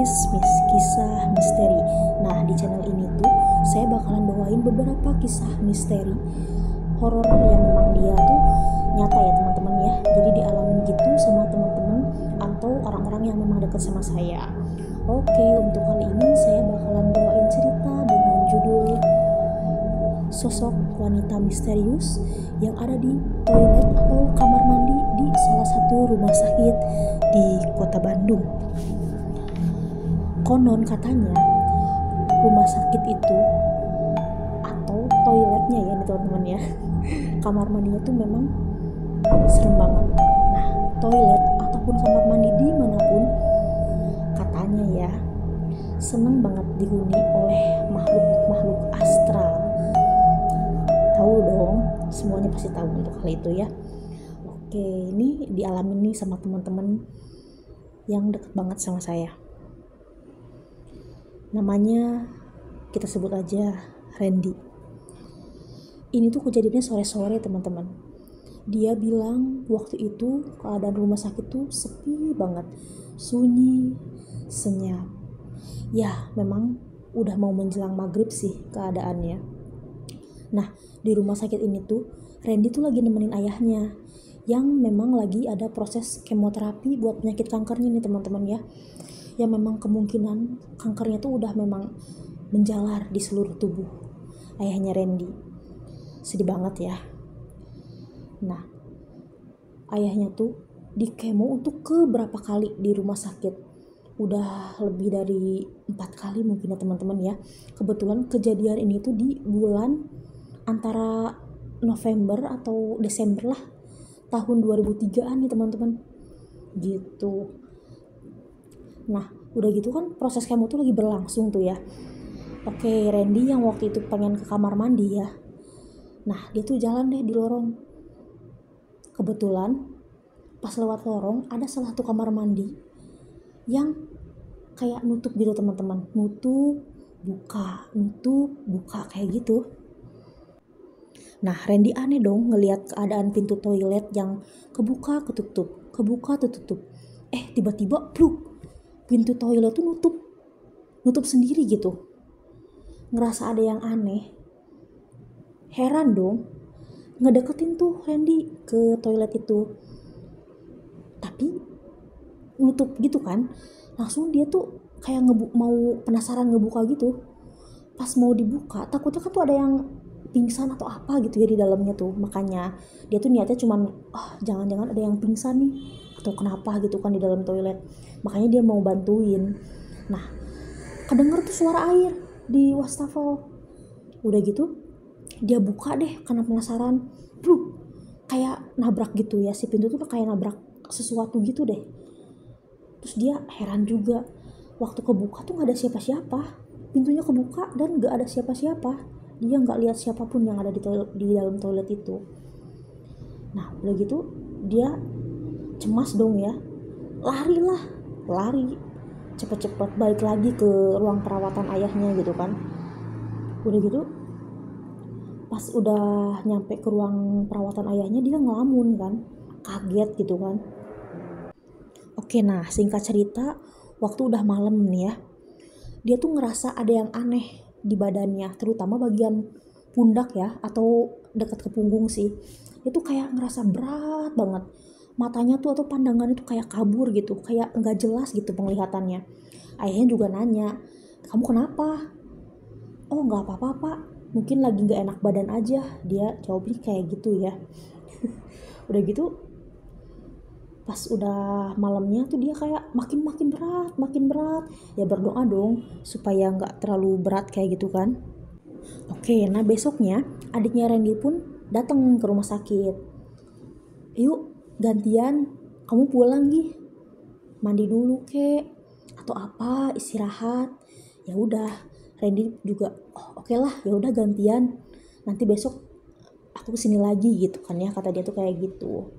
Kisah Misteri. Nah, di channel ini tuh saya bakalan bawain beberapa kisah misteri horor yang memang dia tuh nyata ya teman-teman ya. Jadi dialamin gitu sama teman-teman atau orang-orang yang memang dekat sama saya. Oke, untuk kali ini saya bakalan bawain cerita dengan judul Sosok Wanita Misterius yang ada di toilet atau kamar mandi di salah satu rumah sakit di kota Bandung. Konon katanya rumah sakit itu atau toiletnya ya nih teman-teman ya, kamar mandinya tuh memang serem banget. Nah, toilet ataupun kamar mandi dimanapun katanya ya seneng banget dihuni oleh makhluk-makhluk astral. Tahu dong, semuanya pasti tahu untuk hal itu ya. Oke, ini dialamin nih sama teman-teman yang deket banget sama saya. Namanya kita sebut aja Randy. Ini tuh kejadiannya sore-sore teman-teman. Dia bilang waktu itu keadaan rumah sakit tuh sepi banget, sunyi, senyap. Ya memang udah mau menjelang maghrib sih keadaannya. Nah, di rumah sakit ini tuh Randy tuh lagi nemenin ayahnya yang memang lagi ada proses kemoterapi buat penyakit kankernya nih teman-teman ya. Yang memang kemungkinan kankernya tuh udah memang menjalar di seluruh tubuh ayahnya Randy. Sedih banget ya. Nah, ayahnya tuh di kemo untuk keberapa kali di rumah sakit. Udah lebih dari 4 kali mungkin ya teman-teman ya. Kebetulan kejadian ini tuh di bulan antara November atau Desember lah tahun 2003-an nih teman-teman gitu. Nah udah gitu kan proses kemo tuh lagi berlangsung tuh ya. Oke, Randy yang waktu itu pengen ke kamar mandi ya, nah dia tuh jalan deh di lorong. Kebetulan pas lewat lorong ada salah satu kamar mandi yang kayak nutup gitu teman-teman, nutup buka kayak gitu. Nah, Randy aneh dong ngelihat keadaan pintu toilet yang kebuka ketutup. Tiba-tiba pluk, pintu toilet tuh nutup sendiri gitu. Ngerasa ada yang aneh. Heran dong. Ngedeketin tuh Randy ke toilet itu. Tapi nutup gitu kan. Langsung dia tuh kayak mau penasaran ngebuka gitu. Pas mau dibuka, takutnya kan tuh ada yang pingsan atau apa gitu ya di dalamnya tuh. Makanya dia tuh niatnya cuman jangan-jangan ada yang pingsan nih atau kenapa gitu kan di dalam toilet. Makanya dia mau bantuin. Nah, kedenger tuh suara air di wastafel. Udah gitu dia buka deh karena penasaran. Kayak nabrak gitu ya, si pintu tuh kayak nabrak sesuatu gitu deh. Terus dia heran juga, waktu kebuka tuh gak ada siapa-siapa. Pintunya kebuka dan gak ada siapa-siapa. Dia gak lihat siapapun yang ada di dalam toilet itu. Nah udah gitu dia cemas dong ya, lari cepet-cepet balik lagi ke ruang perawatan ayahnya gitu kan. Udah gitu pas udah nyampe ke ruang perawatan ayahnya dia ngelamun kan, kaget gitu kan. Oke, nah singkat cerita, waktu udah malam nih ya, dia tuh ngerasa ada yang aneh di badannya, terutama bagian pundak ya, atau dekat ke punggung sih. Itu kayak ngerasa berat banget. Matanya tuh atau pandangannya tuh kayak kabur gitu, kayak nggak jelas gitu penglihatannya. Ayahnya juga nanya, kamu kenapa? Oh nggak apa-apa pak, mungkin lagi nggak enak badan aja. Dia jawabnya kayak gitu ya. Udah gitu pas udah malamnya tuh dia kayak makin berat. Ya berdoa dong supaya nggak terlalu berat kayak gitu kan. Oke, nah besoknya adiknya Randy pun datang ke rumah sakit. Yuk gantian, kamu pulang Gi, mandi dulu kek atau apa, istirahat. Ya udah, Randy juga oke lah, ya udah gantian, nanti besok aku kesini lagi gitu kan ya, kata dia tuh kayak gitu.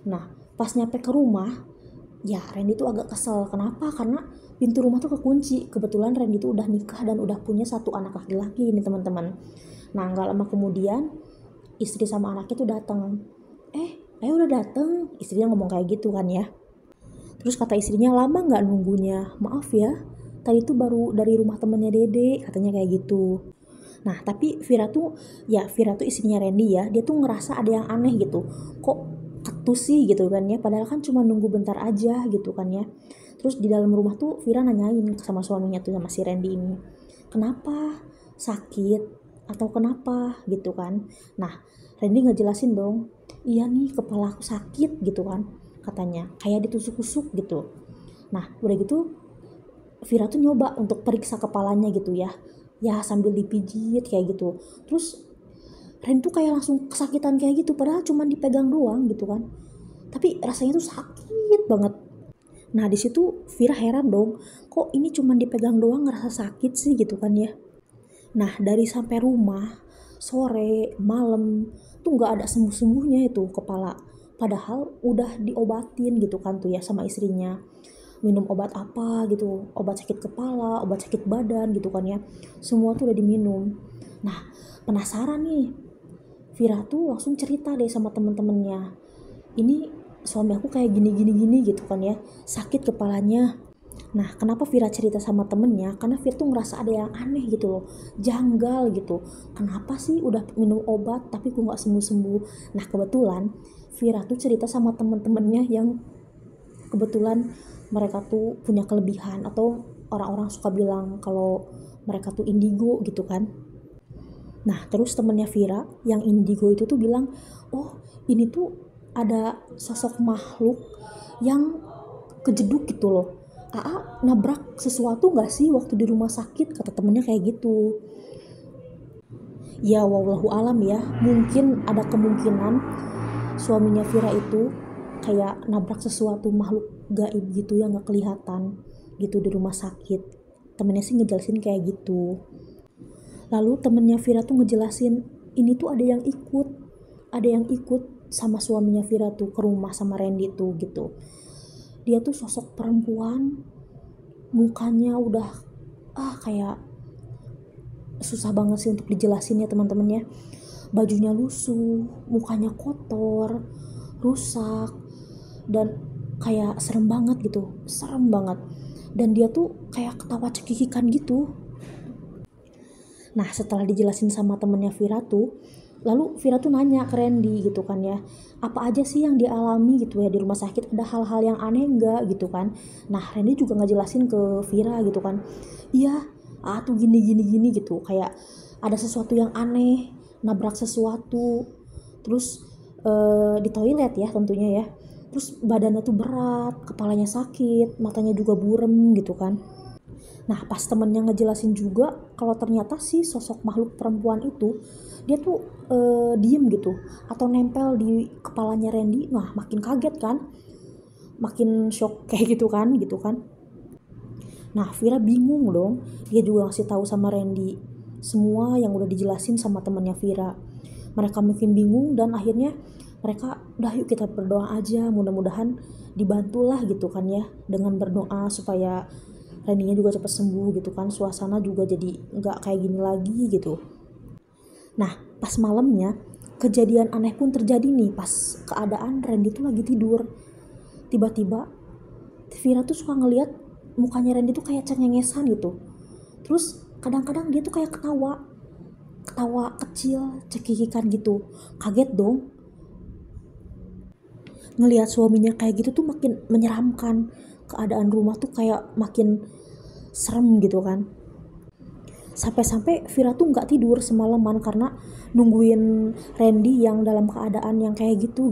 Nah pas nyampe ke rumah ya Randy tuh agak kesel. Kenapa? Karena pintu rumah tuh kekunci. Kebetulan Randy tuh udah nikah dan udah punya 1 anak laki-laki ini teman-teman. Nah gak lama kemudian istri sama anaknya tuh datang. Ayo udah dateng, istrinya ngomong kayak gitu kan ya. Terus kata istrinya, lama nggak nunggunya? Maaf ya, tadi tuh baru dari rumah temennya Dede, katanya kayak gitu. Nah, tapi Vira tuh istrinya Randy ya, dia tuh ngerasa ada yang aneh gitu. Kok ketus sih gitu kan ya, padahal kan cuma nunggu bentar aja gitu kan ya. Terus di dalam rumah tuh Vira nanyain sama suaminya tuh, sama si Randy ini, kenapa? Sakit? Atau kenapa? Gitu kan. Nah, Randy ngejelasin dong, iya nih kepala aku sakit gitu kan, katanya. Kayak ditusuk-tusuk gitu. Nah, udah gitu Vira tuh nyoba untuk periksa kepalanya gitu ya. Ya sambil dipijit kayak gitu. Terus Ren tuh kayak langsung kesakitan kayak gitu. Padahal cuma dipegang doang gitu kan. Tapi rasanya tuh sakit banget. Nah di situ Vira heran dong. Kok ini cuma dipegang doang ngerasa sakit sih gitu kan ya. Nah dari sampai rumah, sore, malam, tuh nggak ada sembuh-sembuhnya itu kepala. Padahal udah diobatin gitu kan tuh ya sama istrinya. Minum obat apa gitu, obat sakit kepala, obat sakit badan gitu kan ya. Semua tuh udah diminum. Nah penasaran nih, Vira tuh langsung cerita deh sama temen-temennya. Ini suami aku kayak gini gitu kan ya, sakit kepalanya. Nah, kenapa Vira cerita sama temennya? Karena Vira tuh ngerasa ada yang aneh gitu loh, janggal gitu. Kenapa sih udah minum obat tapi kok nggak sembuh-sembuh? Nah, kebetulan Vira tuh cerita sama temen-temennya yang kebetulan mereka tuh punya kelebihan, atau orang-orang suka bilang kalau mereka tuh indigo gitu kan. Nah, terus temennya Vira yang indigo itu tuh bilang, oh ini tuh ada sosok makhluk yang kejeduk gitu loh. Aa nabrak sesuatu gak sih waktu di rumah sakit, kata temennya kayak gitu. Ya wallahu alam ya, mungkin ada kemungkinan suaminya Vira itu kayak nabrak sesuatu makhluk gaib gitu yang gak kelihatan gitu di rumah sakit. Temennya sih ngejelasin kayak gitu. Lalu temennya Vira tuh ngejelasin, ini tuh ada yang ikut sama suaminya Vira tuh ke rumah sama Randy tuh gitu. Dia tuh sosok perempuan, mukanya udah kayak susah banget sih untuk dijelasin ya teman-teman ya. Bajunya lusuh, mukanya kotor, rusak, dan kayak serem banget gitu, serem banget. Dan dia tuh kayak ketawa cekikikan gitu. Nah setelah dijelasin sama temennya Vira tuh, lalu Vira tuh nanya ke Randy gitu kan ya, apa aja sih yang dialami gitu ya di rumah sakit, ada hal-hal yang aneh enggak gitu kan. Nah Randy juga ngejelasin ke Vira gitu kan, iya tuh gini gitu, kayak ada sesuatu yang aneh, nabrak sesuatu, terus di toilet ya tentunya ya, terus badannya tuh berat, kepalanya sakit, matanya juga burem gitu kan. Nah pas temennya ngejelasin juga kalau ternyata si sosok makhluk perempuan itu dia tuh diem gitu atau nempel di kepalanya Randy. Nah makin kaget kan, makin shock kayak gitu kan. Nah Vira bingung dong, dia juga ngasih tahu sama Randy semua yang udah dijelasin sama temennya Vira. Mereka makin bingung dan akhirnya mereka udah yuk kita berdoa aja, mudah-mudahan dibantulah gitu kan ya, dengan berdoa supaya Randy-nya juga cepat sembuh gitu kan, suasana juga jadi nggak kayak gini lagi gitu. Nah pas malamnya kejadian aneh pun terjadi nih, pas keadaan Randy tuh lagi tidur, tiba-tiba Vira tuh suka ngeliat mukanya Randy tuh kayak cengengesan gitu. Terus kadang-kadang dia tuh kayak ketawa kecil cekikikan gitu. Kaget dong ngelihat suaminya kayak gitu tuh, makin menyeramkan. Keadaan rumah tuh kayak makin serem gitu kan. Sampai-sampai Vira tuh nggak tidur semalaman karena nungguin Randy yang dalam keadaan yang kayak gitu.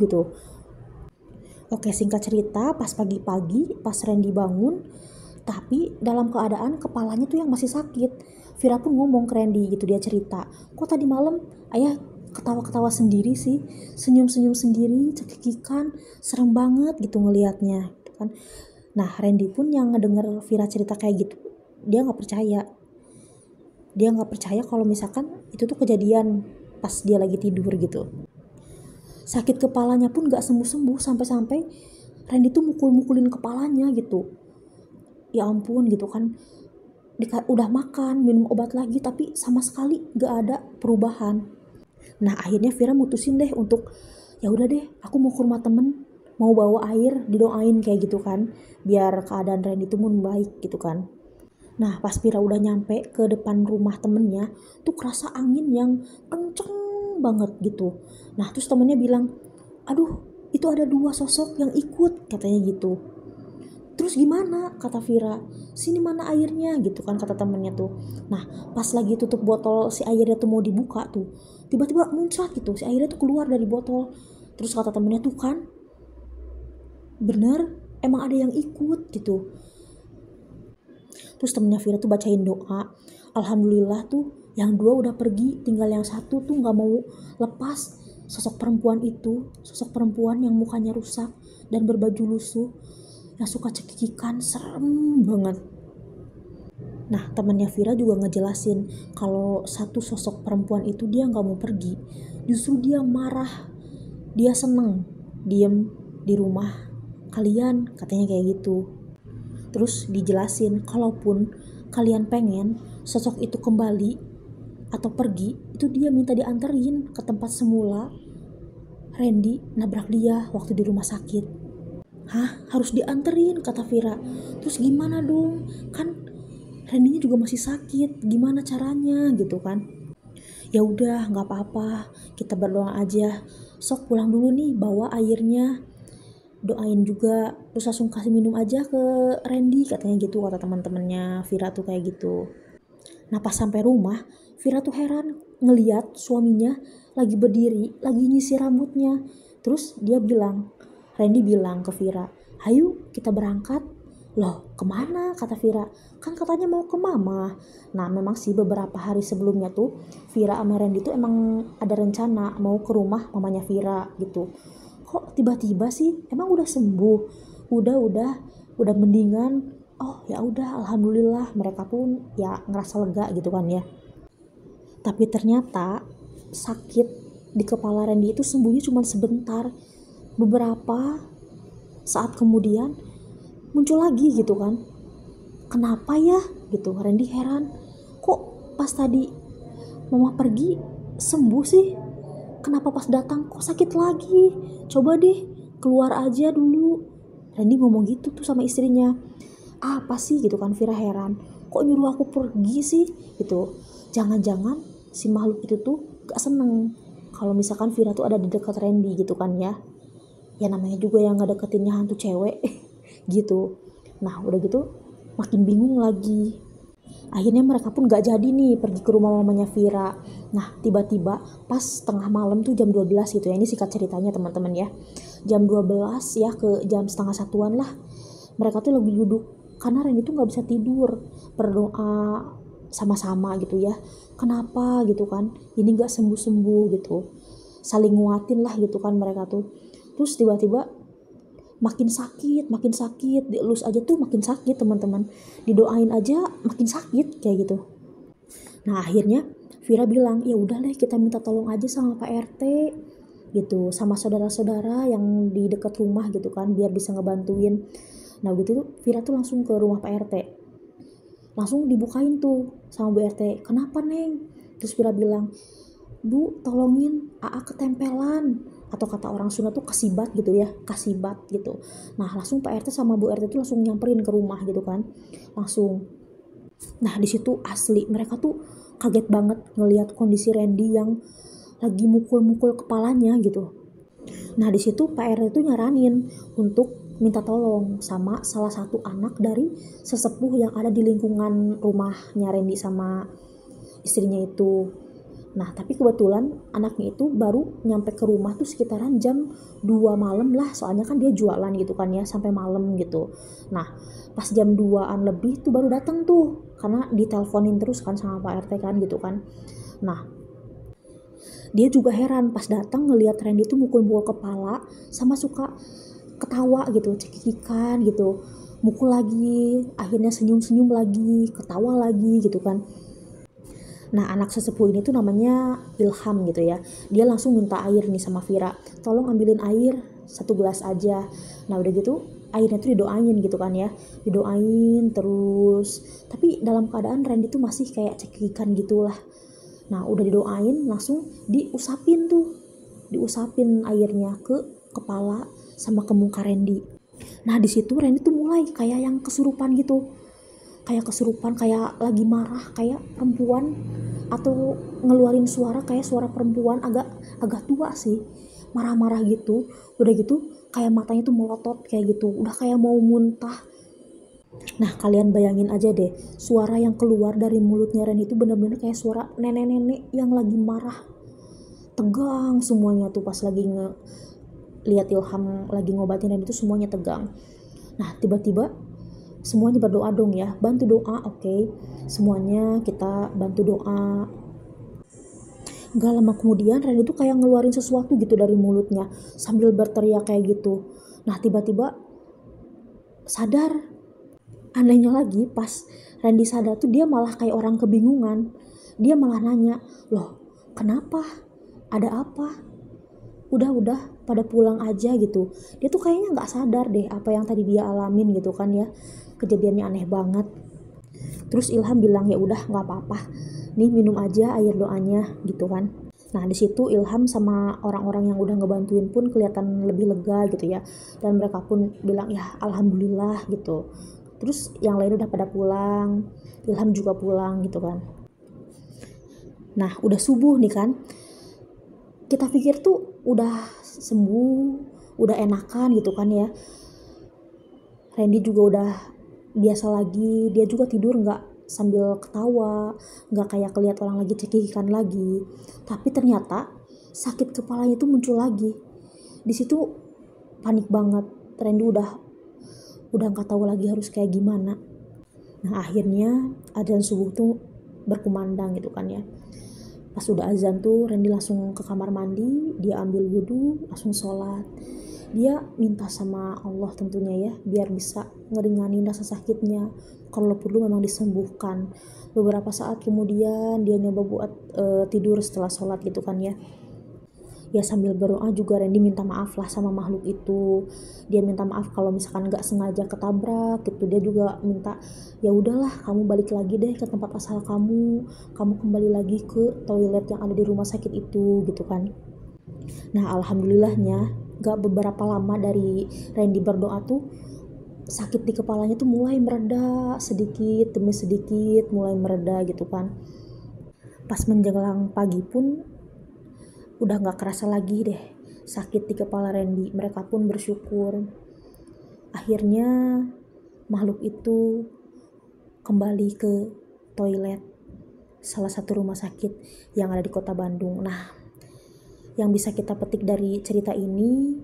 Oke, singkat cerita, pas pagi-pagi, pas Randy bangun, tapi dalam keadaan kepalanya tuh yang masih sakit. Vira pun ngomong ke Randy gitu, dia cerita, kok tadi malam ayah ketawa-ketawa sendiri sih, senyum-senyum sendiri, cekikikan, serem banget gitu ngelihatnya gitu kan. Nah Randy pun yang ngedenger Vira cerita kayak gitu, dia nggak percaya. Dia nggak percaya kalau misalkan itu tuh kejadian pas dia lagi tidur gitu. Sakit kepalanya pun nggak sembuh-sembuh, sampai-sampai Randy tuh mukul-mukulin kepalanya gitu. Ya ampun gitu kan, udah makan, minum obat lagi, tapi sama sekali nggak ada perubahan. Nah akhirnya Vira mutusin deh untuk, ya udah deh aku mau ke rumah temen, mau bawa air didoain kayak gitu kan, biar keadaan Randy itu membaik gitu kan. Nah pas Vira udah nyampe ke depan rumah temennya tuh kerasa angin yang kenceng banget gitu. Nah terus temennya bilang, aduh itu ada 2 sosok yang ikut katanya gitu. Terus gimana kata Vira, sini mana airnya gitu kan kata temennya tuh. Nah pas lagi tutup botol si airnya tuh mau dibuka tuh, tiba-tiba muncrat gitu si airnya tuh keluar dari botol. Terus kata temennya tuh kan bener emang ada yang ikut gitu. Terus temennya Vira tuh bacain doa, alhamdulillah tuh yang 2 udah pergi, tinggal yang 1 tuh gak mau lepas sosok perempuan itu, sosok perempuan yang mukanya rusak dan berbaju lusuh, yang suka cekikikan, serem banget. Nah temannya Vira juga ngejelasin kalau satu sosok perempuan itu dia gak mau pergi, justru dia marah, dia seneng diem di rumah kalian katanya kayak gitu. Terus dijelasin kalaupun kalian pengen sosok itu kembali atau pergi, itu dia minta dianterin ke tempat semula Randy nabrak dia waktu di rumah sakit. Hah? Harus dianterin kata Vira. Terus gimana dong? Kan Randy-nya juga masih sakit. Gimana caranya gitu kan? Ya udah, nggak apa-apa. Kita berdoa aja. Sok pulang dulu nih, bawa airnya. Doain juga, terus langsung kasih minum aja ke Randy katanya gitu, kata teman-temannya Vira tuh kayak gitu. Nah pas sampai rumah Vira tuh heran ngeliat suaminya lagi berdiri lagi nyisir rambutnya. Terus Randy bilang ke Vira, ayo kita berangkat. Loh kemana kata Vira, kan katanya mau ke mama. Nah memang sih beberapa hari sebelumnya tuh Vira sama Randy tuh emang ada rencana mau ke rumah mamanya Vira gitu. Kok tiba-tiba sih, emang udah sembuh, udah mendingan. Oh ya udah, alhamdulillah, mereka pun ya ngerasa lega gitu kan ya. Tapi ternyata sakit di kepala Randy itu sembuhnya cuma sebentar. Beberapa saat kemudian muncul lagi gitu kan. Kenapa ya gitu, Randy heran, kok pas tadi mama pergi sembuh sih, kenapa pas datang kok sakit lagi, coba deh keluar aja dulu. Randy ngomong gitu tuh sama istrinya. Apa sih gitu kan, Vira heran, kok nyuruh aku pergi sih gitu. Jangan-jangan si makhluk itu tuh gak seneng kalau misalkan Vira tuh ada di dekat Randy gitu kan ya. Ya namanya juga yang gak deketinnya hantu cewek gitu. Nah udah gitu makin bingung lagi. Akhirnya mereka pun gak jadi nih pergi ke rumah mamanya Vira. Nah tiba-tiba pas tengah malam tuh jam 12 gitu ya, ini singkat ceritanya teman-teman ya. Jam 12 ya ke jam setengah satuan lah, mereka tuh lagi duduk karena Randy tuh gak bisa tidur, berdoa sama-sama gitu ya. Kenapa gitu kan, ini gak sembuh-sembuh gitu, saling nguatin lah gitu kan mereka tuh. Terus tiba-tiba makin sakit, dielus aja tuh makin sakit teman-teman, didoain aja makin sakit kayak gitu. Nah akhirnya Vira bilang, ya udah deh kita minta tolong aja sama Pak RT gitu, sama saudara-saudara yang di dekat rumah gitu kan, biar bisa ngebantuin. Nah gitu tuh Vira tuh langsung ke rumah Pak RT, langsung dibukain tuh sama Bu RT, kenapa Neng? Terus Vira bilang, Bu tolongin AA ketempelan, atau kata orang Sunda tuh kasibat gitu ya, kasibat gitu. Nah langsung Pak RT sama Bu RT tuh langsung nyamperin ke rumah gitu kan, langsung. Nah di situ asli mereka tuh kaget banget ngelihat kondisi Randy yang lagi mukul-mukul kepalanya gitu. Nah di situ Pak RT tuh nyaranin untuk minta tolong sama salah satu anak dari sesepuh yang ada di lingkungan rumahnya Randy sama istrinya itu. Nah tapi kebetulan anaknya itu baru nyampe ke rumah tuh sekitaran jam 2 malam lah, soalnya kan dia jualan gitu kan ya sampai malam gitu. Nah pas jam 2an lebih tuh baru datang tuh, karena diteleponin terus kan sama Pak RT kan gitu kan. Nah dia juga heran pas datang ngelihat Randy tuh mukul-mukul kepala sama suka ketawa gitu, cekikikan gitu, mukul lagi, akhirnya senyum-senyum lagi, ketawa lagi gitu kan. Nah anak sesepuh ini tuh namanya Ilham gitu ya, dia langsung minta air nih sama Vira, tolong ambilin air 1 gelas aja. Nah udah gitu airnya tuh didoain gitu kan ya, didoain terus, tapi dalam keadaan Randy tuh masih kayak cekikikan gitulah. Nah udah didoain langsung diusapin airnya ke kepala sama ke muka Randy. Nah di situ Randy tuh mulai kayak yang kesurupan gitu, kayak kesurupan, kayak lagi marah, kayak perempuan, atau ngeluarin suara kayak suara perempuan, agak tua sih, marah-marah gitu. Udah gitu kayak matanya tuh melotot kayak gitu, udah kayak mau muntah. Nah kalian bayangin aja deh, suara yang keluar dari mulutnya Ren itu bener-bener kayak suara nenek-nenek yang lagi marah. Tegang semuanya tuh pas lagi lihat Ilham lagi ngobatin Ren itu, semuanya tegang. Nah tiba-tiba semuanya berdoa dong ya, bantu doa, oke. Semuanya kita bantu doa. Gak lama kemudian Ren itu kayak ngeluarin sesuatu gitu dari mulutnya sambil berteriak kayak gitu. Nah tiba-tiba sadar. Anehnya lagi pas Randy sadar tuh dia malah kayak orang kebingungan. Dia malah nanya, loh kenapa? Ada apa? Udah pada pulang aja gitu. Dia tuh kayaknya gak sadar deh apa yang tadi dia alamin gitu kan ya. Kejadiannya aneh banget. Terus Ilham bilang, ya udah gak apa-apa, nih minum aja air doanya gitu kan. Nah di situ Ilham sama orang-orang yang udah ngebantuin pun kelihatan lebih lega gitu ya, dan mereka pun bilang ya alhamdulillah gitu. Terus yang lain udah pada pulang, Ilham juga pulang gitu kan. Nah udah subuh nih kan, kita pikir tuh udah sembuh, udah enakan gitu kan ya. Randy juga udah biasa lagi, dia juga tidur nggak sambil ketawa, nggak kayak kelihat orang lagi cekikikan lagi. Tapi ternyata sakit kepalanya itu muncul lagi. Di situ panik banget, Randy udah nggak tahu lagi harus kayak gimana. Nah akhirnya adzan subuh tuh berkumandang gitu kan ya. Pas udah azan tuh Randy langsung ke kamar mandi, dia ambil wudhu, langsung sholat. Dia minta sama Allah tentunya ya, biar bisa ngeringanin rasa sakitnya, kalau perlu memang disembuhkan. Beberapa saat kemudian dia nyoba buat tidur setelah sholat gitu kan ya. Ya sambil berdoa juga Randy minta maaf lah sama makhluk itu. Dia minta maaf kalau misalkan nggak sengaja ketabrak gitu. Dia juga minta ya udahlah kamu balik lagi deh ke tempat asal kamu kembali lagi ke toilet yang ada di rumah sakit itu gitu kan. Nah alhamdulillahnya gak beberapa lama dari Randy berdoa tuh sakit di kepalanya tuh mulai mereda sedikit demi sedikit, mulai mereda gitu kan. Pas menjelang pagi pun udah gak kerasa lagi deh sakit di kepala Randy. Mereka pun bersyukur. Akhirnya makhluk itu kembali ke toilet salah satu rumah sakit yang ada di kota Bandung. Nah yang bisa kita petik dari cerita ini,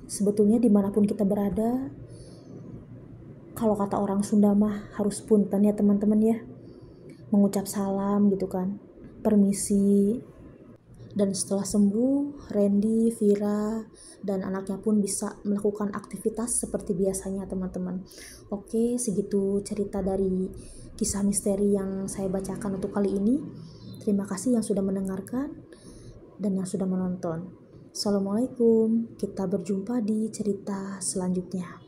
sebetulnya dimanapun kita berada, kalau kata orang Sunda mah harus punten ya teman-teman ya, mengucap salam gitu kan, permisi. Dan setelah sembuh, Randy, Vira, dan anaknya pun bisa melakukan aktivitas seperti biasanya teman-teman. Oke, segitu cerita dari kisah misteri yang saya bacakan untuk kali ini. Terima kasih yang sudah mendengarkan dan yang sudah menonton. Assalamualaikum, kita berjumpa di cerita selanjutnya.